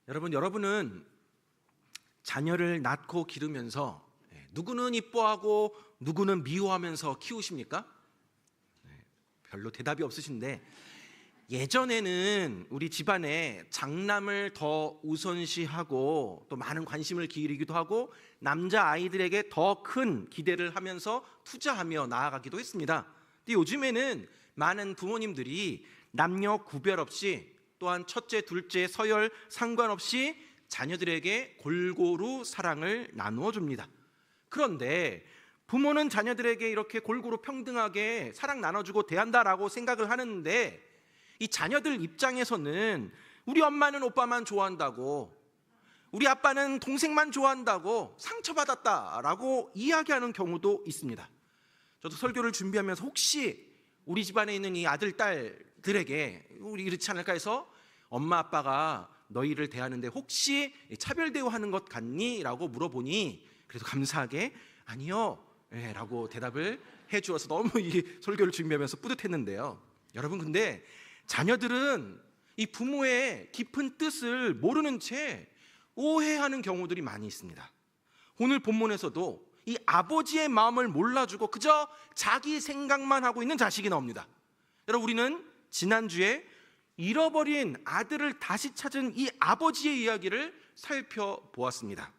여러분은 자녀를 낳고 기르면서 누구는 이뻐하고 누구는 미워하면서 키우십니까? 별로 대답이 없으신데, 예전에는 우리 집안에 장남을 더 우선시하고 또 많은 관심을 기울이기도 하고 남자 아이들에게 더 큰 기대를 하면서 투자하며 나아가기도 했습니다. 근데 요즘에는 많은 부모님들이 남녀 구별 없이, 또한 첫째, 둘째, 서열 상관없이 자녀들에게 골고루 사랑을 나누어 줍니다. 그런데 부모는 자녀들에게 이렇게 골고루 평등하게 사랑 나눠주고 대한다라고 생각을 하는데, 이 자녀들 입장에서는 우리 엄마는 오빠만 좋아한다고, 우리 아빠는 동생만 좋아한다고 상처받았다라고 이야기하는 경우도 있습니다. 저도 설교를 준비하면서 혹시 우리 집안에 있는 이 아들, 딸들에게 우리 그렇지 않을까 해서, 엄마 아빠가 너희를 대하는데 혹시 차별 대우하는 것 같니? 라고 물어보니, 그래도 감사하게 아니요 라고 대답을 해주어서 너무 이 설교를 준비하면서 뿌듯했는데요. 여러분, 근데 자녀들은 이 부모의 깊은 뜻을 모르는 채 오해하는 경우들이 많이 있습니다. 오늘 본문에서도 이 아버지의 마음을 몰라주고 그저 자기 생각만 하고 있는 자식이 나옵니다. 여러분, 우리는 지난주에 잃어버린 아들을 다시 찾은 이 아버지의 이야기를 살펴보았습니다.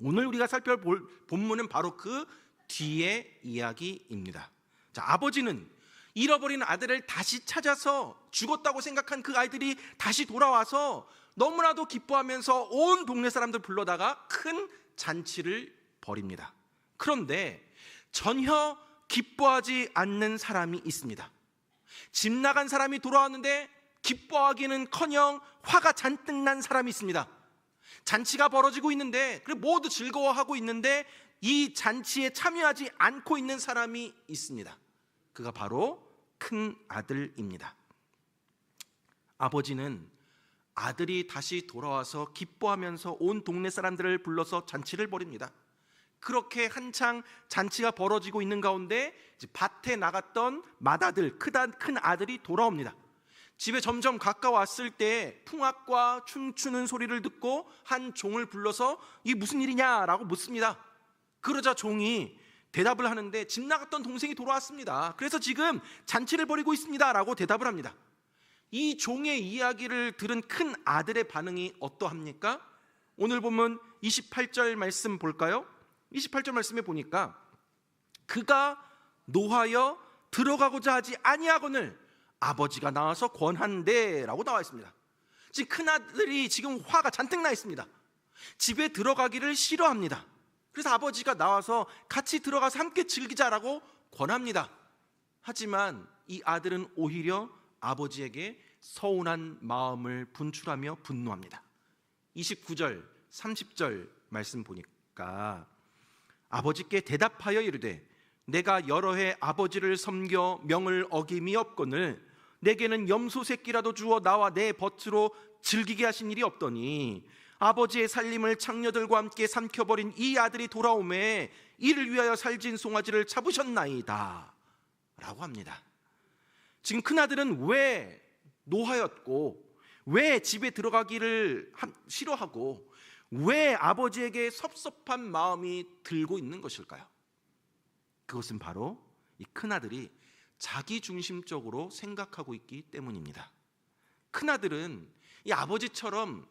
오늘 우리가 살펴볼 본문은 바로 그 뒤의 이야기입니다. 자, 아버지는 잃어버린 아들을 다시 찾아서 죽었다고 생각한 그 아이들이 다시 돌아와서 너무나도 기뻐하면서 온 동네 사람들 불러다가 큰 잔치를 벌입니다. 그런데 전혀 기뻐하지 않는 사람이 있습니다. 집 나간 사람이 돌아왔는데 기뻐하기는커녕 화가 잔뜩 난 사람이 있습니다. 잔치가 벌어지고 있는데, 그리고 모두 즐거워하고 있는데 이 잔치에 참여하지 않고 있는 사람이 있습니다. 그가 바로 큰 아들입니다. 아버지는 아들이 다시 돌아와서 기뻐하면서 온 동네 사람들을 불러서 잔치를 벌입니다. 그렇게 한창 잔치가 벌어지고 있는 가운데 밭에 나갔던 맏아들, 큰 아들이 돌아옵니다. 집에 점점 가까웠을 때 풍악과 춤추는 소리를 듣고 한 종을 불러서 이게 무슨 일이냐라고 묻습니다. 그러자 종이 대답을 하는데, 집 나갔던 동생이 돌아왔습니다. 그래서 지금 잔치를 벌이고 있습니다 라고 대답을 합니다. 이 종의 이야기를 들은 큰 아들의 반응이 어떠합니까? 오늘 보면 28절 말씀 볼까요? 28절 말씀에 보니까 그가 노하여 들어가고자 하지 아니하거늘 아버지가 나와서 권한대 라고 나와 있습니다. 지금 큰아들이 지금 화가 잔뜩 나 있습니다. 집에 들어가기를 싫어합니다. 그래서 아버지가 나와서 같이 들어가서 함께 즐기자라고 권합니다. 하지만 이 아들은 오히려 아버지에게 서운한 마음을 분출하며 분노합니다. 29절 30절 말씀 보니까 아버지께 대답하여 이르되 내가 여러 해 아버지를 섬겨 명을 어김이 없거늘 내게는 염소 새끼라도 주어 나와 내 벗으로 즐기게 하신 일이 없더니 아버지의 살림을 창녀들과 함께 삼켜버린 이 아들이 돌아오매 이를 위하여 살진 송아지를 잡으셨나이다 라고 합니다. 지금 큰아들은 왜 노하였고 왜 집에 들어가기를 싫어하고 왜 아버지에게 섭섭한 마음이 들고 있는 것일까요? 그것은 바로 이 큰아들이 자기중심적으로 생각하고 있기 때문입니다. 큰아들은 이 아버지처럼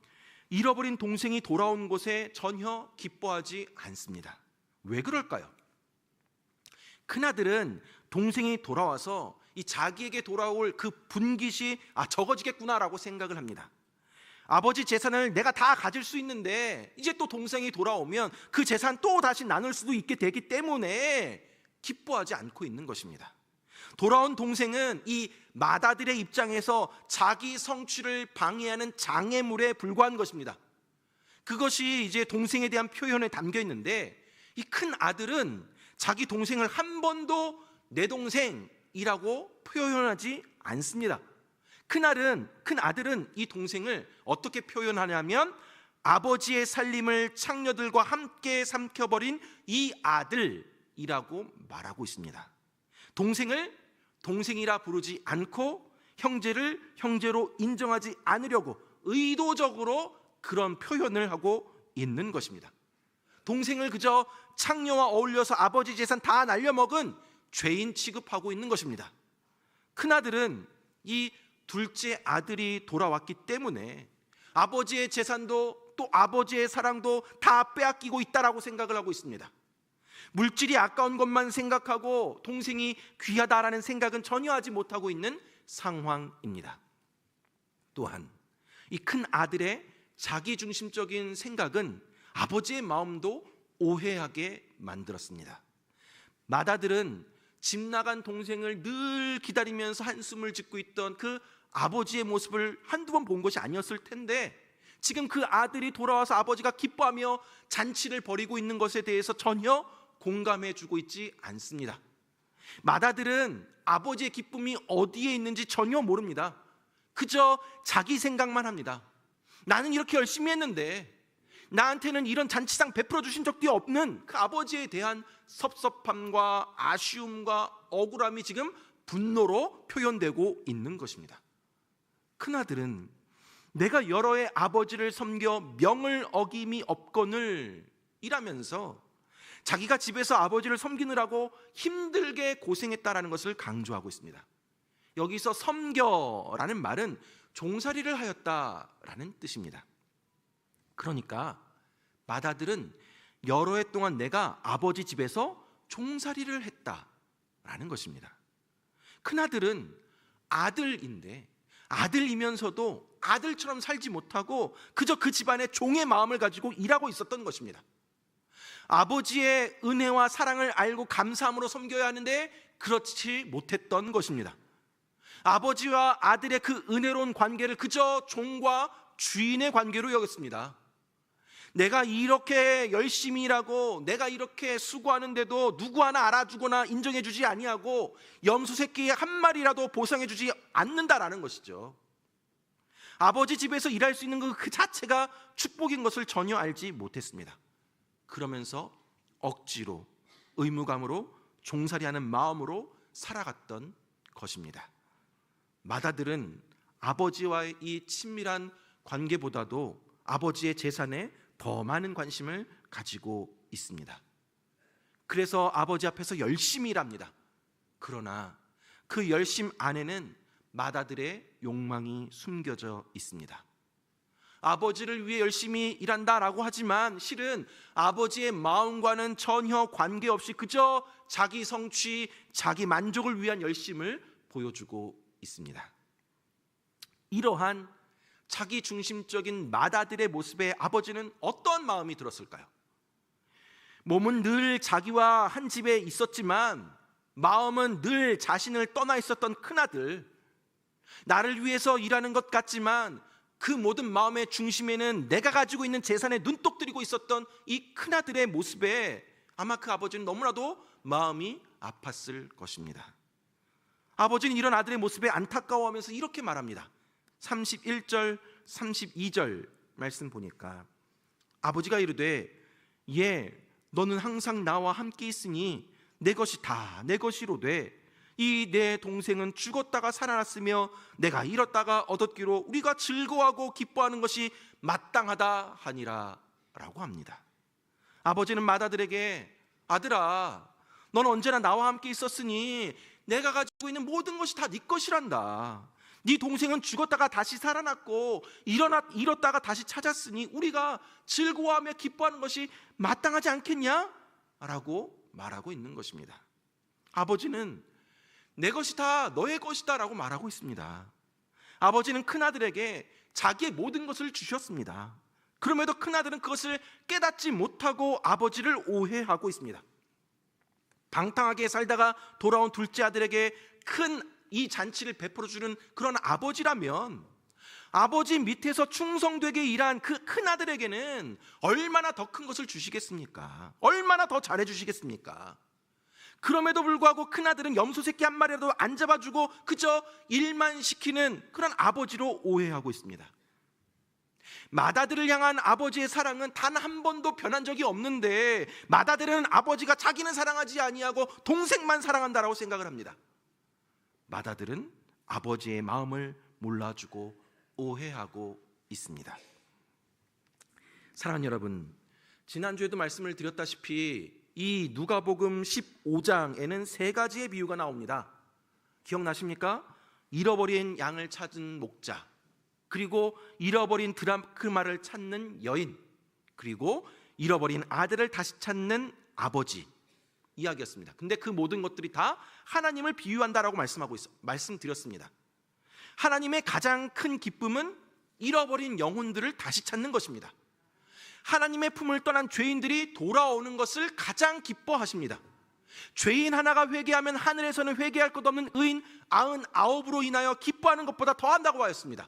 잃어버린 동생이 돌아온 곳에 전혀 기뻐하지 않습니다. 왜 그럴까요? 큰아들은 동생이 돌아와서 이 자기에게 돌아올 그 분깃이 적어지겠구나라고 생각을 합니다. 아버지 재산을 내가 다 가질 수 있는데 이제 또 동생이 돌아오면 그 재산 또 다시 나눌 수도 있게 되기 때문에 기뻐하지 않고 있는 것입니다. 돌아온 동생은 이 맏아들의 입장에서 자기 성취를 방해하는 장애물에 불과한 것입니다. 그것이 이제 동생에 대한 표현에 담겨 있는데 이 큰 아들은 자기 동생을 한 번도 내 동생이라고 표현하지 않습니다. 큰 아들은 이 동생을 어떻게 표현하냐면 아버지의 살림을 창녀들과 함께 삼켜버린 이 아들이라고 말하고 있습니다. 동생을 동생이라 부르지 않고 형제를 형제로 인정하지 않으려고 의도적으로 그런 표현을 하고 있는 것입니다. 동생을 그저 창녀와 어울려서 아버지 재산 다 날려먹은 죄인 취급하고 있는 것입니다. 큰아들은 이 둘째 아들이 돌아왔기 때문에 아버지의 재산도 또 아버지의 사랑도 다 빼앗기고 있다라고 생각을 하고 있습니다. 물질이 아까운 것만 생각하고 동생이 귀하다라는 생각은 전혀 하지 못하고 있는 상황입니다. 또한 이 큰 아들의 자기중심적인 생각은 아버지의 마음도 오해하게 만들었습니다. 맏아들은 집 나간 동생을 늘 기다리면서 한숨을 짓고 있던 그 아버지의 모습을 한두 번 본 것이 아니었을 텐데 지금 그 아들이 돌아와서 아버지가 기뻐하며 잔치를 벌이고 있는 것에 대해서 전혀 공감해 주고 있지 않습니다. 맏아들은 아버지의 기쁨이 어디에 있는지 전혀 모릅니다. 그저 자기 생각만 합니다. 나는 이렇게 열심히 했는데 나한테는 이런 잔치상 베풀어 주신 적도 없는 그 아버지에 대한 섭섭함과 아쉬움과 억울함이 지금 분노로 표현되고 있는 것입니다. 큰아들은 내가 여러 해 아버지를 섬겨 명을 어김이 없거늘 이라면서 자기가 집에서 아버지를 섬기느라고 힘들게 고생했다라는 것을 강조하고 있습니다. 여기서 섬겨라는 말은 종살이를 하였다라는 뜻입니다. 그러니까 맏아들은 여러 해 동안 내가 아버지 집에서 종살이를 했다라는 것입니다. 큰아들은 아들인데 아들이면서도 아들처럼 살지 못하고 그저 그 집안의 종의 마음을 가지고 일하고 있었던 것입니다. 아버지의 은혜와 사랑을 알고 감사함으로 섬겨야 하는데 그렇지 못했던 것입니다. 아버지와 아들의 그 은혜로운 관계를 그저 종과 주인의 관계로 여겼습니다. 내가 이렇게 열심히 일하고 내가 이렇게 수고하는데도 누구 하나 알아주거나 인정해주지 아니하고 염소 새끼 한 마리라도 보상해주지 않는다라는 것이죠. 아버지 집에서 일할 수 있는 그 자체가 축복인 것을 전혀 알지 못했습니다. 그러면서 억지로 의무감으로 종살이하는 마음으로 살아갔던 것입니다. 맏아들은 아버지와의 이 친밀한 관계보다도 아버지의 재산에 더 많은 관심을 가지고 있습니다. 그래서 아버지 앞에서 열심히 일합니다. 그러나 그 열심 안에는 맏아들의 욕망이 숨겨져 있습니다. 아버지를 위해 열심히 일한다라고 하지만 실은 아버지의 마음과는 전혀 관계없이 그저 자기 성취, 자기 만족을 위한 열심을 보여주고 있습니다. 이러한 자기 중심적인 맏아들의 모습에 아버지는 어떤 마음이 들었을까요? 몸은 늘 자기와 한 집에 있었지만 마음은 늘 자신을 떠나 있었던 큰아들, 나를 위해서 일하는 것 같지만 그 모든 마음의 중심에는 내가 가지고 있는 재산에 눈독 들이고 있었던 이 큰아들의 모습에 아마 그 아버지는 너무나도 마음이 아팠을 것입니다. 아버지는 이런 아들의 모습에 안타까워하면서 이렇게 말합니다. 31절, 32절 말씀 보니까 아버지가 이르되 너는 항상 나와 함께 있으니 내 것이 다 내 것이로되 이 내 동생은 죽었다가 살아났으며 내가 잃었다가 얻었기로 우리가 즐거워하고 기뻐하는 것이 마땅하다 하니라 라고 합니다. 아버지는 맏아들에게 아들아, 넌 언제나 나와 함께 있었으니 내가 가지고 있는 모든 것이 다 네 것이란다. 네 동생은 죽었다가 다시 살아났고 잃었다가 다시 찾았으니 우리가 즐거워하며 기뻐하는 것이 마땅하지 않겠냐? 라고 말하고 있는 것입니다. 아버지는 내 것이 다 너의 것이다 라고 말하고 있습니다. 아버지는 큰아들에게 자기의 모든 것을 주셨습니다. 그럼에도 큰아들은 그것을 깨닫지 못하고 아버지를 오해하고 있습니다. 방탕하게 살다가 돌아온 둘째 아들에게 큰 이 잔치를 베풀어주는 그런 아버지라면 아버지 밑에서 충성되게 일한 그 큰아들에게는 얼마나 더 큰 것을 주시겠습니까? 얼마나 더 잘해주시겠습니까? 그럼에도 불구하고 큰아들은 염소 새끼 한 마리라도 안 잡아주고 그저 일만 시키는 그런 아버지로 오해하고 있습니다. 맏아들을 향한 아버지의 사랑은 단 한 번도 변한 적이 없는데 맏아들은 아버지가 자기는 사랑하지 아니하고 동생만 사랑한다라고 생각을 합니다. 맏아들은 아버지의 마음을 몰라주고 오해하고 있습니다. 사랑하는 여러분, 지난주에도 말씀을 드렸다시피 이 누가복음 15장에는 세 가지의 비유가 나옵니다. 기억나십니까? 잃어버린 양을 찾은 목자, 그리고 잃어버린 드라크마를 찾는 여인, 그리고 잃어버린 아들을 다시 찾는 아버지 이야기였습니다. 근데 그 모든 것들이 다 하나님을 비유한다라고 말씀드렸습니다. 하나님의 가장 큰 기쁨은 잃어버린 영혼들을 다시 찾는 것입니다. 하나님의 품을 떠난 죄인들이 돌아오는 것을 가장 기뻐하십니다. 죄인 하나가 회개하면 하늘에서는 회개할 것 없는 의인 99으로 인하여 기뻐하는 것보다 더한다고 하였습니다.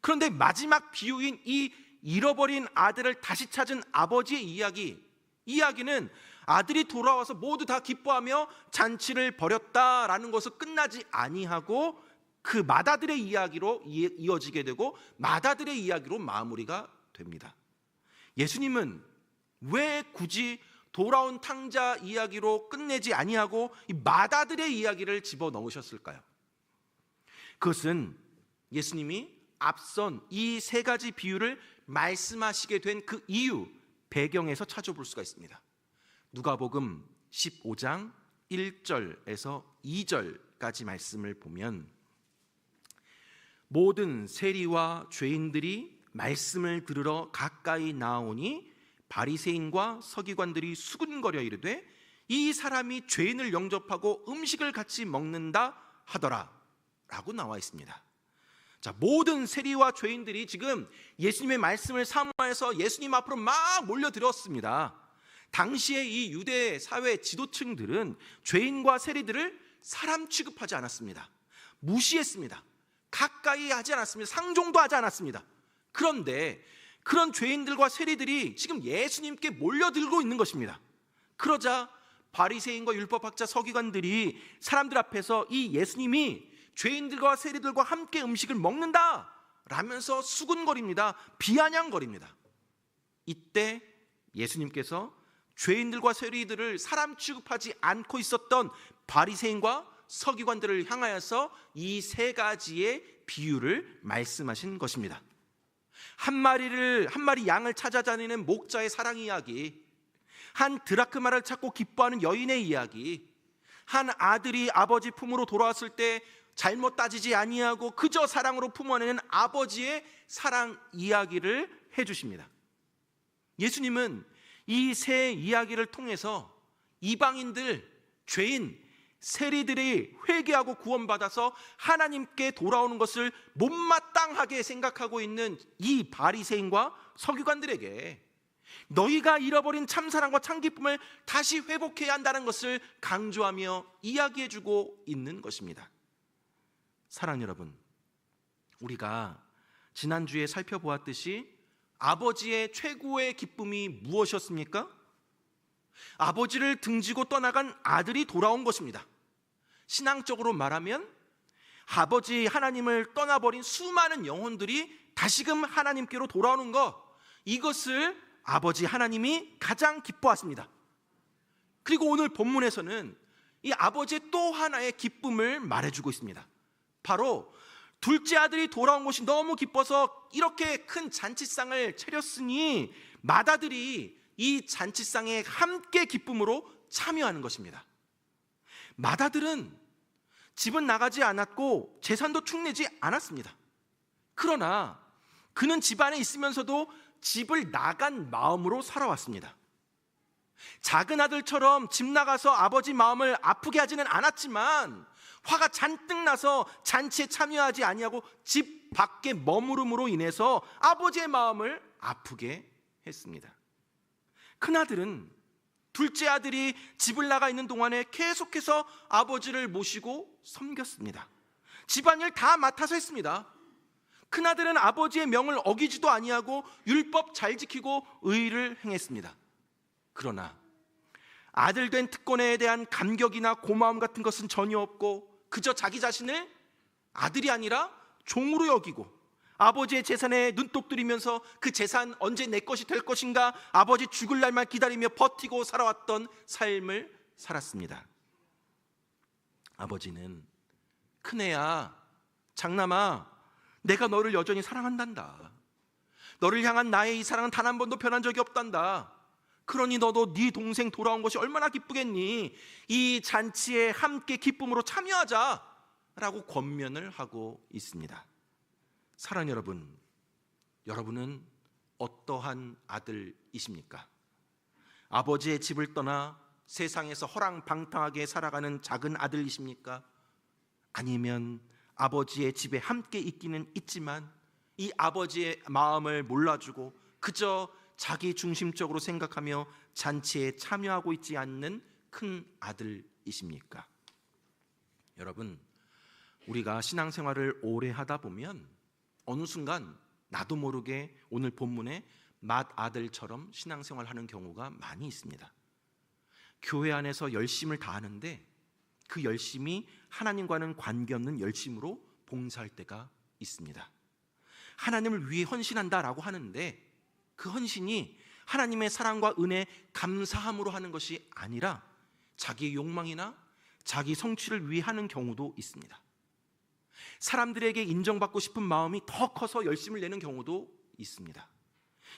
그런데 마지막 비유인 이 잃어버린 아들을 다시 찾은 아버지의 이야기는 아들이 돌아와서 모두 다 기뻐하며 잔치를 벌였다라는 것을 끝나지 아니하고 그 맏아들의 이야기로 이어지게 되고 맏아들의 이야기로 마무리가 됩니다. 예수님은 왜 굳이 돌아온 탕자 이야기로 끝내지 아니하고 이 맏아들의 이야기를 집어넣으셨을까요? 그것은 예수님이 앞선 이 세 가지 비유를 말씀하시게 된 그 이유, 배경에서 찾아볼 수가 있습니다. 누가복음 15장 1절에서 2절까지 말씀을 보면 모든 세리와 죄인들이 말씀을 들으러 가까이 나오니 바리새인과 서기관들이 수군거려 이르되 이 사람이 죄인을 영접하고 음식을 같이 먹는다 하더라 라고 나와 있습니다. 자, 모든 세리와 죄인들이 지금 예수님의 말씀을 사모해서 예수님 앞으로 막 몰려들었습니다. 당시에 이 유대 사회 지도층들은 죄인과 세리들을 사람 취급하지 않았습니다. 무시했습니다. 가까이 하지 않았습니다. 상종도 하지 않았습니다. 그런데 그런 죄인들과 세리들이 지금 예수님께 몰려들고 있는 것입니다. 그러자 바리새인과 율법학자 서기관들이 사람들 앞에서 이 예수님이 죄인들과 세리들과 함께 음식을 먹는다 라면서 수군거립니다. 비아냥거립니다. 이때 예수님께서 죄인들과 세리들을 사람 취급하지 않고 있었던 바리새인과 서기관들을 향하여서 이 세 가지의 비유를 말씀하신 것입니다. 한 마리 양을 찾아다니는 목자의 사랑 이야기, 한 드라크마를 찾고 기뻐하는 여인의 이야기, 한 아들이 아버지 품으로 돌아왔을 때 잘못 따지지 아니하고 그저 사랑으로 품어내는 아버지의 사랑 이야기를 해주십니다. 예수님은 이 세 이야기를 통해서 이방인들, 죄인, 세리들이 회개하고 구원받아서 하나님께 돌아오는 것을 못마땅하게 생각하고 있는 이 바리새인과 서기관들에게 너희가 잃어버린 참사랑과 참기쁨을 다시 회복해야 한다는 것을 강조하며 이야기해주고 있는 것입니다. 사랑하는 여러분, 우리가 지난주에 살펴보았듯이 아버지의 최고의 기쁨이 무엇이었습니까? 아버지를 등지고 떠나간 아들이 돌아온 것입니다. 신앙적으로 말하면 아버지 하나님을 떠나버린 수많은 영혼들이 다시금 하나님께로 돌아오는 것, 이것을 아버지 하나님이 가장 기뻐하십니다. 그리고 오늘 본문에서는 이 아버지의 또 하나의 기쁨을 말해주고 있습니다. 바로 둘째 아들이 돌아온 것이 너무 기뻐서 이렇게 큰 잔치상을 차렸으니 맏아들이 이 잔치상에 함께 기쁨으로 참여하는 것입니다. 맏아들은 집은 나가지 않았고 재산도 축내지 않았습니다. 그러나 그는 집안에 있으면서도 집을 나간 마음으로 살아왔습니다. 작은 아들처럼 집 나가서 아버지 마음을 아프게 하지는 않았지만 화가 잔뜩 나서 잔치에 참여하지 아니하고 집 밖에 머무름으로 인해서 아버지의 마음을 아프게 했습니다. 큰아들은 둘째 아들이 집을 나가 있는 동안에 계속해서 아버지를 모시고 섬겼습니다. 집안일 다 맡아서 했습니다. 큰아들은 아버지의 명을 어기지도 아니하고 율법 잘 지키고 의를 행했습니다. 그러나 아들 된 특권에 대한 감격이나 고마움 같은 것은 전혀 없고 그저 자기 자신을 아들이 아니라 종으로 여기고 아버지의 재산에 눈독 들이면서 그 재산 언제 내 것이 될 것인가 아버지 죽을 날만 기다리며 버티고 살아왔던 삶을 살았습니다. 아버지는 큰애야, 장남아, 내가 너를 여전히 사랑한단다. 너를 향한 나의 이 사랑은 단 한 번도 변한 적이 없단다. 그러니 너도 네 동생 돌아온 것이 얼마나 기쁘겠니? 이 잔치에 함께 기쁨으로 참여하자 라고 권면을 하고 있습니다. 사랑하는 여러분, 여러분은 어떠한 아들이십니까? 아버지의 집을 떠나 세상에서 허랑방탕하게 살아가는 작은 아들이십니까? 아니면 아버지의 집에 함께 있기는 있지만 이 아버지의 마음을 몰라주고 그저 자기 중심적으로 생각하며 잔치에 참여하고 있지 않는 큰 아들이십니까? 여러분, 우리가 신앙생활을 오래 하다 보면 어느 순간 나도 모르게 오늘 본문에 맏아들처럼 신앙생활하는 경우가 많이 있습니다. 교회 안에서 열심을 다하는데 그 열심이 하나님과는 관계없는 열심으로 봉사할 때가 있습니다. 하나님을 위해 헌신한다라고 하는데 그 헌신이 하나님의 사랑과 은혜, 감사함으로 하는 것이 아니라 자기의 욕망이나 자기 성취를 위해 하는 경우도 있습니다. 사람들에게 인정받고 싶은 마음이 더 커서 열심을 내는 경우도 있습니다.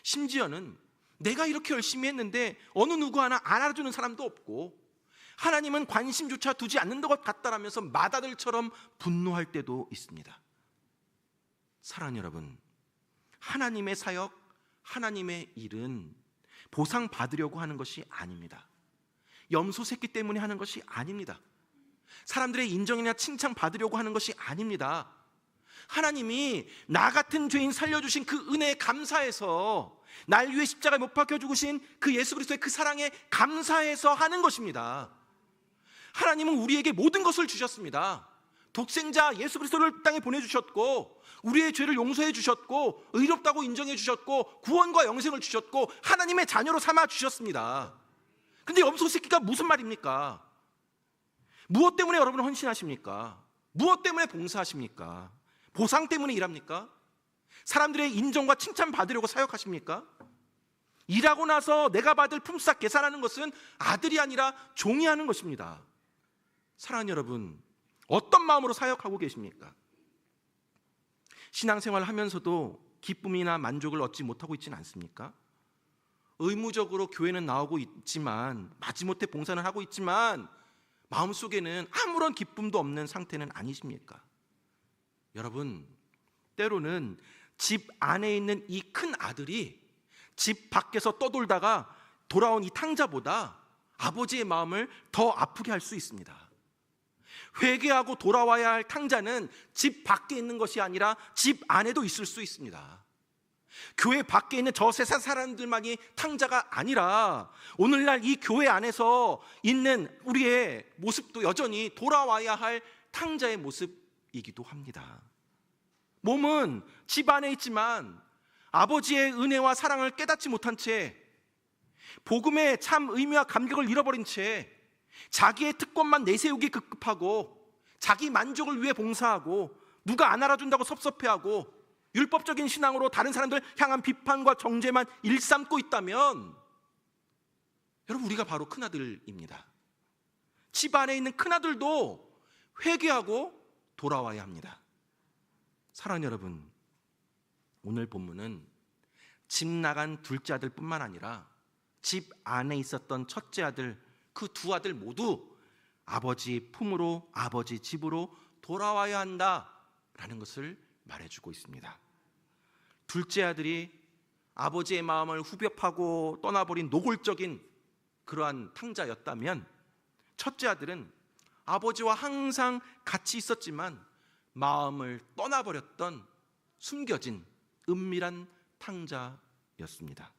심지어는 내가 이렇게 열심히 했는데 어느 누구 하나 알아주는 사람도 없고 하나님은 관심조차 두지 않는 것 같다라면서 맏아들처럼 분노할 때도 있습니다. 사랑하는 여러분, 하나님의 사역, 하나님의 일은 보상 받으려고 하는 것이 아닙니다. 염소 새끼 때문에 하는 것이 아닙니다. 사람들의 인정이나 칭찬 받으려고 하는 것이 아닙니다. 하나님이 나 같은 죄인 살려주신 그 은혜에 감사해서 날 위해 십자가에 못 박혀 죽으신 그 예수 그리스도의 그 사랑에 감사해서 하는 것입니다. 하나님은 우리에게 모든 것을 주셨습니다. 독생자 예수 그리스도를 땅에 보내주셨고 우리의 죄를 용서해 주셨고 의롭다고 인정해 주셨고 구원과 영생을 주셨고 하나님의 자녀로 삼아 주셨습니다. 근데 염소 새끼가 무슨 말입니까? 무엇 때문에 여러분 헌신하십니까? 무엇 때문에 봉사하십니까? 보상 때문에 일합니까? 사람들의 인정과 칭찬 받으려고 사역하십니까? 일하고 나서 내가 받을 품삯 계산하는 것은 아들이 아니라 종이 하는 것입니다. 사랑하는 여러분, 어떤 마음으로 사역하고 계십니까? 신앙생활을 하면서도 기쁨이나 만족을 얻지 못하고 있지는 않습니까? 의무적으로 교회는 나오고 있지만 마지못해 봉사는 하고 있지만 마음속에는 아무런 기쁨도 없는 상태는 아니십니까? 여러분, 때로는 집 안에 있는 이 큰 아들이 집 밖에서 떠돌다가 돌아온 이 탕자보다 아버지의 마음을 더 아프게 할 수 있습니다. 회개하고 돌아와야 할 탕자는 집 밖에 있는 것이 아니라 집 안에도 있을 수 있습니다. 교회 밖에 있는 저 세상 사람들만이 탕자가 아니라 오늘날 이 교회 안에서 있는 우리의 모습도 여전히 돌아와야 할 탕자의 모습이기도 합니다. 몸은 집 안에 있지만 아버지의 은혜와 사랑을 깨닫지 못한 채 복음의 참 의미와 감격을 잃어버린 채 자기의 특권만 내세우기 급급하고 자기 만족을 위해 봉사하고 누가 안 알아준다고 섭섭해하고 율법적인 신앙으로 다른 사람들 향한 비판과 정죄만 일삼고 있다면 여러분, 우리가 바로 큰아들입니다. 집 안에 있는 큰아들도 회개하고 돌아와야 합니다. 사랑하는 여러분, 오늘 본문은 집 나간 둘째 아들뿐만 아니라 집 안에 있었던 첫째 아들, 그 두 아들 모두 아버지 품으로, 아버지 집으로 돌아와야 한다라는 것을 말해주고 있습니다. 둘째 아들이 아버지의 마음을 후벼파고 떠나버린 노골적인 그러한 탕자였다면 첫째 아들은 아버지와 항상 같이 있었지만 마음을 떠나버렸던 숨겨진 은밀한 탕자였습니다.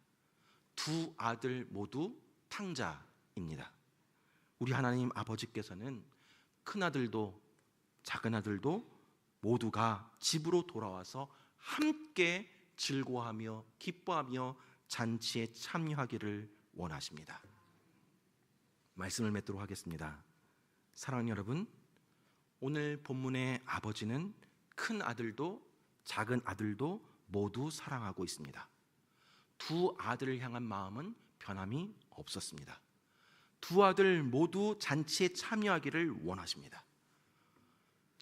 두 아들 모두 탕자입니다. 우리 하나님 아버지께서는 큰아들도 작은아들도 모두가 집으로 돌아와서 함께 즐거워하며 기뻐하며 잔치에 참여하기를 원하십니다. 말씀을 맺도록 하겠습니다. 사랑하는 여러분, 오늘 본문의 아버지는 큰 아들도 작은 아들도 모두 사랑하고 있습니다. 두 아들을 향한 마음은 변함이 없었습니다. 두 아들 모두 잔치에 참여하기를 원하십니다.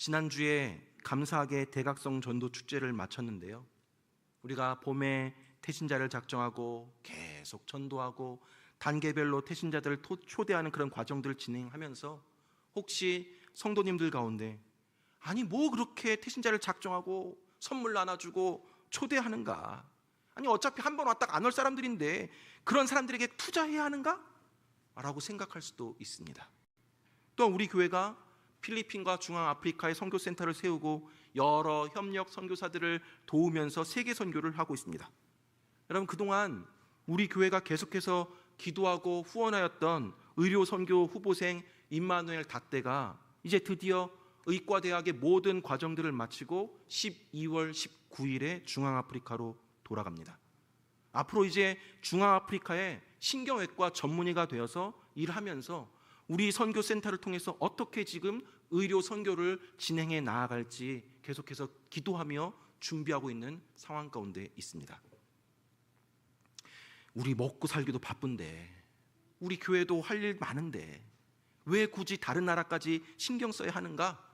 지난주에 감사하게 대각성 전도 축제를 마쳤는데요. 우리가 봄에 태신자를 작정하고 계속 전도하고 단계별로 태신자들을 초대하는 그런 과정들을 진행하면서 혹시 성도님들 가운데 아니 뭐 그렇게 태신자를 작정하고 선물 나눠주고 초대하는가? 아니 어차피 한 번 왔다가 안 올 사람들인데 그런 사람들에게 투자해야 하는가? 라고 생각할 수도 있습니다. 또한 우리 교회가 필리핀과 중앙아프리카의 선교센터를 세우고 여러 협력 선교사들을 도우면서 세계 선교를 하고 있습니다. 여러분, 그동안 우리 교회가 계속해서 기도하고 후원하였던 의료 선교 후보생 임마누엘 닷대가 이제 드디어 의과대학의 모든 과정들을 마치고 12월 19일에 중앙아프리카로 돌아갑니다. 앞으로 이제 중앙아프리카의 신경외과 전문의가 되어서 일하면서 우리 선교센터를 통해서 어떻게 지금 의료 선교를 진행해 나아갈지 계속해서 기도하며 준비하고 있는 상황 가운데 있습니다. 우리 먹고 살기도 바쁜데, 우리 교회도 할 일 많은데 왜 굳이 다른 나라까지 신경 써야 하는가?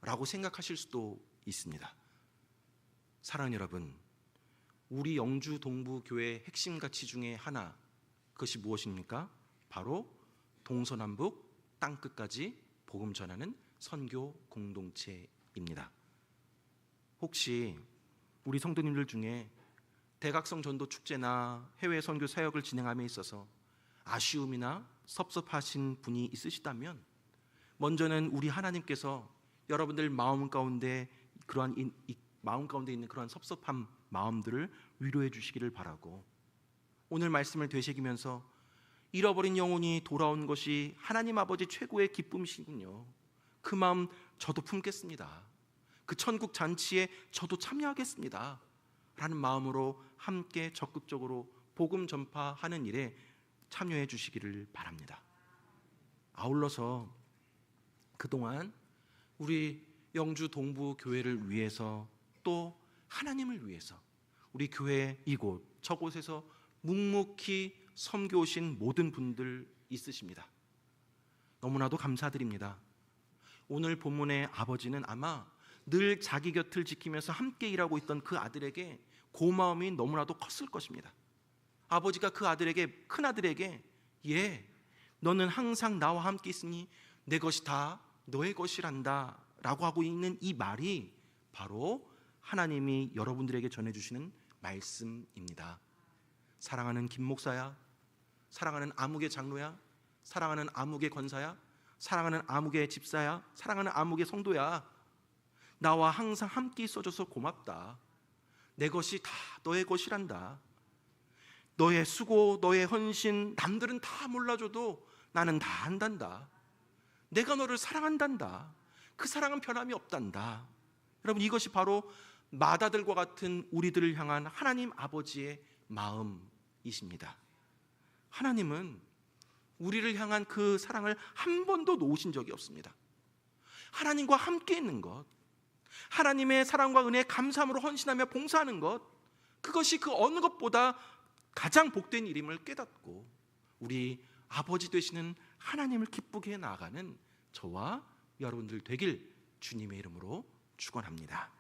라고 생각하실 수도 있습니다. 사랑하는 여러분, 우리 영주 동부교회의 핵심 가치 중에 하나, 그것이 무엇입니까? 바로 동서남북 땅끝까지 복음 전하는 선교 공동체입니다. 혹시 우리 성도님들 중에 대각성 전도 축제나 해외 선교 사역을 진행함에 있어서 아쉬움이나 섭섭하신 분이 있으시다면 먼저는 우리 하나님께서 여러분들 마음 가운데 있는 그러한 섭섭한 마음들을 위로해 주시기를 바라고, 오늘 말씀을 되새기면서 잃어버린 영혼이 돌아온 것이 하나님 아버지 최고의 기쁨이시군요. 그 마음 저도 품겠습니다. 그 천국 잔치에 저도 참여하겠습니다. 라는 마음으로 함께 적극적으로 복음 전파하는 일에 참여해 주시기를 바랍니다. 아울러서 그동안 우리 영주 동부 교회를 위해서 또 하나님을 위해서 우리 교회 이곳 저곳에서 묵묵히 섬겨 오신 모든 분들 있으십니다. 너무나도 감사드립니다. 오늘 본문의 아버지는 아마 늘 자기 곁을 지키면서 함께 일하고 있던 그 아들에게 고마움이 너무나도 컸을 것입니다. 아버지가 그 아들에게, 큰 아들에게, 너는 항상 나와 함께 있으니 내 것이 다 너의 것이란다 라고 하고 있는 이 말이 바로 하나님이 여러분들에게 전해주시는 말씀입니다. 사랑하는 김 목사야, 사랑하는 아무개 장로야, 사랑하는 아무개 권사야, 사랑하는 아무개 집사야, 사랑하는 아무개 성도야, 나와 항상 함께 있어줘서 고맙다. 내 것이 다 너의 것이란다. 너의 수고, 너의 헌신, 남들은 다 몰라줘도 나는 다 안단다. 내가 너를 사랑한단다. 그 사랑은 변함이 없단다. 여러분, 이것이 바로 마다들과 같은 우리들을 향한 하나님 아버지의 마음이십니다. 하나님은 우리를 향한 그 사랑을 한 번도 놓으신 적이 없습니다. 하나님과 함께 있는 것, 하나님의 사랑과 은혜에 감사함으로 헌신하며 봉사하는 것, 그것이 그 어느 것보다 가장 복된 일임을 깨닫고 우리 아버지 되시는 하나님을 기쁘게 나아가는 저와 여러분들 되길 주님의 이름으로 축원합니다.